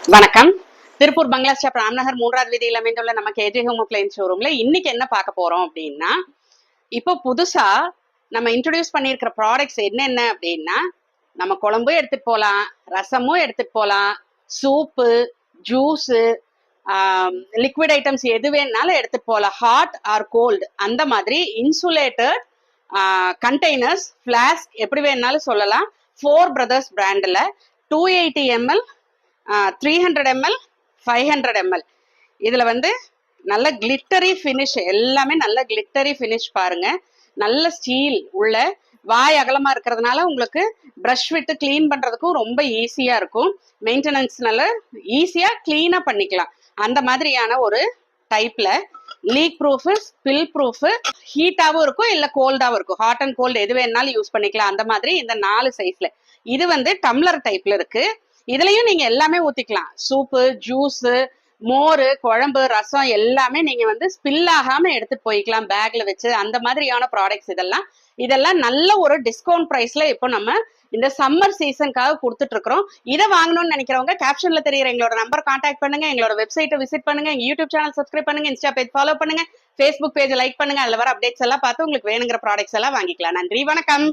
வணக்கம். திருப்பூர் பங்களா ஸ்டாப் ராம்நகர் 3வது வீதியில் அமைந்துள்ள நம்ம கேஜே ஹோம் அப்ளையன்ஸ் ஷோரூம்ல இன்னைக்கு என்ன பார்க்க போறோம் அப்படின்னா, இப்போ புதுசா நம்ம இன்ட்ரோடியூஸ் பண்ணியிருக்கிற ப்ராடக்ட்ஸ் என்னென்ன அப்படின்னா, நம்ம குழம்பும் எடுத்துட்டு போகலாம், ரசமும் எடுத்துட்டு போகலாம், சூப்பு, ஜூஸு, லிக்விட் ஐட்டம்ஸ் எது வேணாலும் எடுத்துட்டு போகலாம். ஹாட் ஆர் கோல்டு அந்த மாதிரி இன்சுலேட்டட் கண்டெய்னர்ஸ், ஃபிளாஸ்க் எப்படி வேணாலும் சொல்லலாம். 4 பிரதர்ஸ் பிராண்டில் 280 ml, 300 ml, 500 ml. இதுல வந்து நல்ல கிளிட்டரி ஃபினிஷ், எல்லாமே நல்ல கிளிட்டரி ஃபினிஷ் பாருங்க. நல்ல ஸ்டீல் உள்ள வாய் அகலமா இருக்கிறதுனால உங்களுக்கு ப்ரஷ் விட்டு கிளீன் பண்றதுக்கும் ரொம்ப ஈஸியா இருக்கும். மெயின்டெனன்ஸ் நல்ல ஈஸியா கிளீனா பண்ணிக்கலாம். அந்த மாதிரியான ஒரு டைப்ல லீக் ப்ரூஃப், ஸ்பில் ப்ரூஃப், ஹீட்டாவும் இருக்கும் இல்ல கோல்டாவும் இருக்கும். ஹாட் அண்ட் கோல்டு எது வேணாலும் யூஸ் பண்ணிக்கலாம். அந்த மாதிரி இந்த 4 சைஸ்ல. இது வந்து டம்ளர் டைப்ல இருக்கு. இதுலயும் நீங்க எல்லாமே ஊத்திக்கலாம். சூப்பு, ஜூஸ், மோர், குழம்பு, ரசம் எல்லாமே நீங்க வந்து ஸ்பில் ஆகாம எடுத்துட்டு போய்க்கலாம் பேக்ல வச்சு. அந்த மாதிரியான ப்ராடக்ட்ஸ் இதெல்லாம் நல்ல ஒரு டிஸ்கவுண்ட் பிரைஸ்ல இப்போ நம்ம இந்த சம்மர் சீசனுக்காக கொடுத்துட்டு இருக்கிறோம். இதை வாங்கணும்னு நினைக்கிறவங்க கேப்ஷன்ல தெரியுற எங்களோட நம்பர் கான்டாக்ட் பண்ணுங்க, எங்களோட வெப்சைட்டை விசிட் பண்ணுங்க, எங்க யூடியூப் சேனல் சப்ஸ்கிரைப் பண்ணுங்க, இன்ஸ்டா பேஜ் ஃபாலோ பண்ணுங்க, ஃபேஸ்புக் பேஜ் லைக் பண்ணுங்க. அதுல வர அப்டேட்ஸ் எல்லாம் பார்த்து உங்களுக்கு வேணுங்கிற ப்ராடக்ட்ஸ் எல்லாம் வாங்கிக்கலாம். நன்றி, வணக்கம்.